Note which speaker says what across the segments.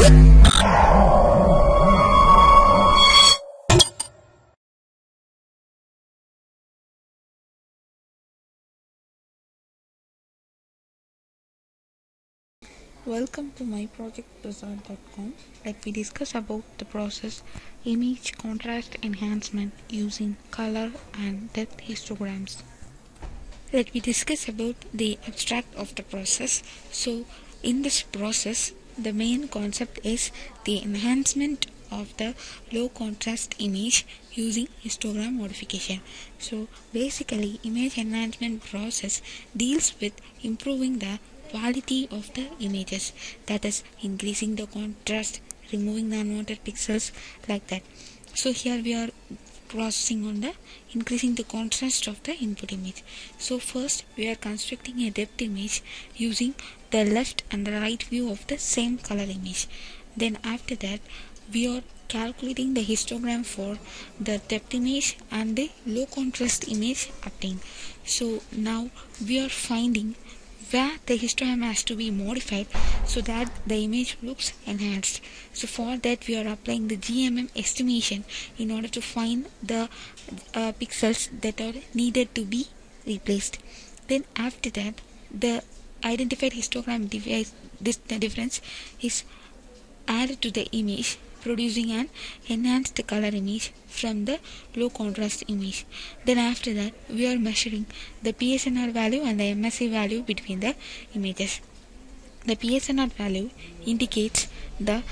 Speaker 1: Welcome to my project.com. Let me discuss about the process image contrast enhancement using color and depth histograms. Let me discuss about the abstract of the process. So in this process, the main concept is the enhancement of the low contrast image using histogram modification. So basically, image enhancement process deals with improving the quality of the images, that is increasing the contrast, removing the unwanted pixels, like that. So here we are processing on the increasing the contrast of the input image. So first we are constructing a depth image using the left and the right view of the same color image. Then after that we are calculating the histogram for the depth image and the low contrast image obtained. So now we are finding where the histogram has to be modified so that the image looks enhanced. So for that we are applying the GMM estimation in order to find the pixels that are needed to be replaced. Then after that the identified histogram difference is added to the image, producing an enhanced color image from the low contrast image. Then after that we are measuring the PSNR value and the MSE value between the images. The PSNR value indicates the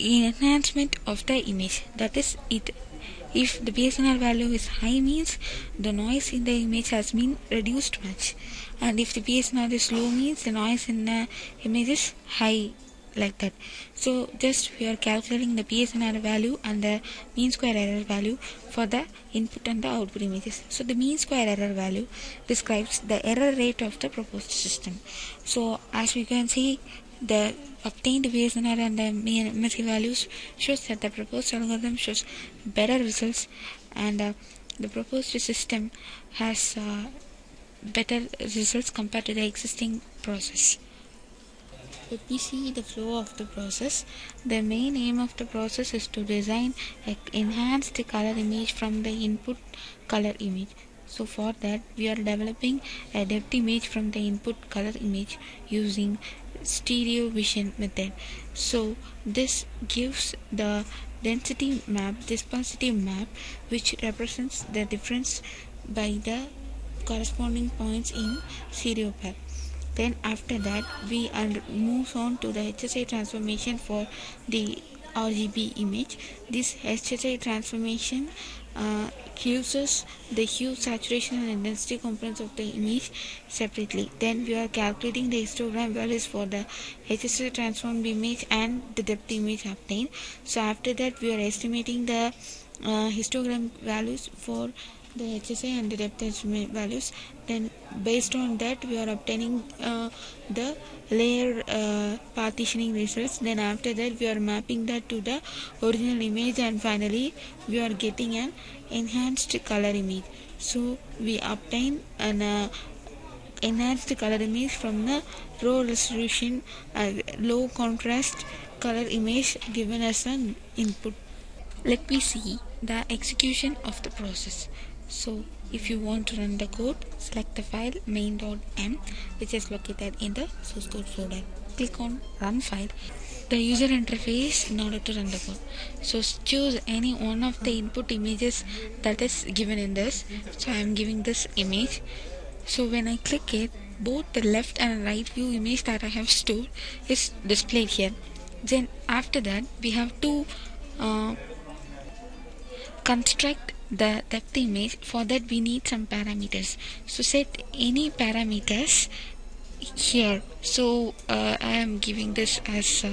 Speaker 1: enhancement of the image, that is, if the PSNR value is high means the noise in the image has been reduced much, and if the PSNR is low means the noise in the image is high, like that. So just we are calculating the PSNR value and the mean square error value for the input and the output images. So the mean square error value describes the error rate of the proposed system. So as we can see, the obtained PSNR and the MSE values shows that the proposed algorithm shows better results, and the proposed system has better results compared to the existing process. Let me see the flow of the process. The main aim of the process is to design an enhanced color image from the input color image. So for that we are developing a depth image from the input color image using stereo vision method. So this gives the density map, dispositive map, which represents the difference by the corresponding points in stereo pair. Then after that we move on to the HSI transformation for the RGB image. This HSI transformation gives us the hue, saturation and intensity components of the image separately. Then we are calculating the histogram values for the HSI transformed image and the depth image obtained. So after that we are estimating the histogram values for the HSI and the depth estimate values. Then based on that we are obtaining the layer partitioning results. Then after that we are mapping that to the original image, and finally we are getting an enhanced color image. So we obtain an enhanced color image from the low resolution low contrast color image given as an input. Let me see the execution of the process. So if you want to run the code, select the file main.m, which is located in the source code folder. Click on run file, the user interface in order to run the code. So choose any one of the input images that is given in this. So I am giving this image. So when I click it, both the left and right view image that I have stored is displayed here. Then after that we have to construct the depth image. For that we need some parameters. So set any parameters here. So I am giving this as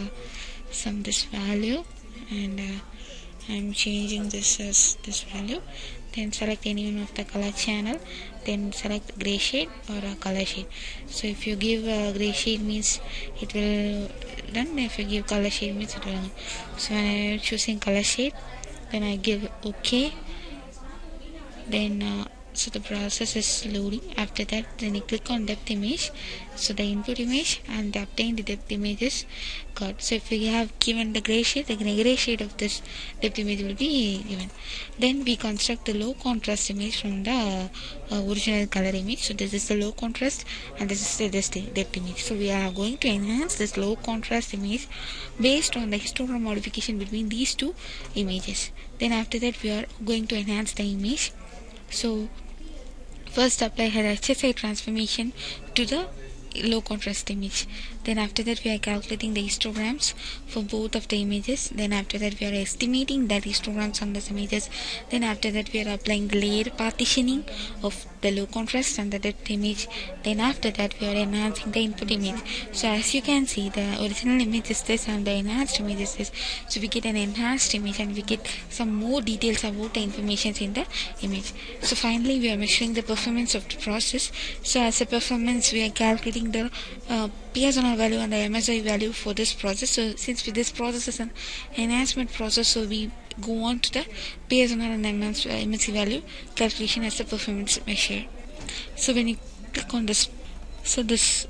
Speaker 1: this value, and I am changing this as this value. Then select any one of the color channel, then select gray shade or a color shade. So if you give gray shade means it will run, if you give color shade means it will run. So when I am choosing color shade, then I give OK. Then So the process is loading. After that, then you click on depth image. So the input image and the obtained depth image is got. So if we have given the gray shade, the gray shade of this depth image will be given. Then we construct the low contrast image from the original color image. So this is the low contrast and this is the depth image. So we are going to enhance this low contrast image based on the histogram modification between these two images. Then after that, we are going to enhance the image. So first apply her HSI transformation to the low contrast image. Then after that, we are calculating the histograms for both of the images. Then after that, we are estimating that histograms on these images. Then after that, we are applying the layer partitioning of the low contrast and the depth image. Then after that, we are enhancing the input image. So as you can see, the original image is this and the enhanced image is this. So we get an enhanced image and we get some more details about the information in the image. So finally, we are measuring the performance of the process. So as a performance, we are calculating the PSNR value and the MSI value for this process. So since this process is an enhancement process, so we go on to the PSNR and MSI value calculation as a performance measure. So when you click on this, so this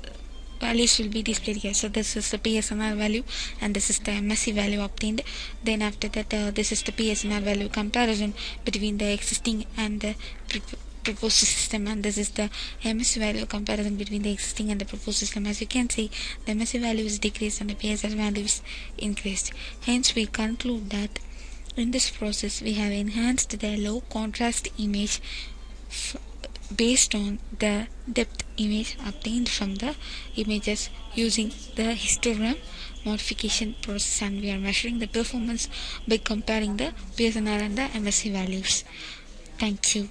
Speaker 1: values will be displayed here. So this is the PSNR value and this is the MSI value obtained. Then after that, this is the PSNR value comparison between the existing and the proposed system, and this is the MSI value comparison between the existing and the proposed system. As you can see, the MSI value is decreased and the PSNR value is increased. Hence we conclude that in this process we have enhanced the low contrast image based on the depth image obtained from the images using the histogram modification process, and we are measuring the performance by comparing the PSNR and the MSI values. Thank you.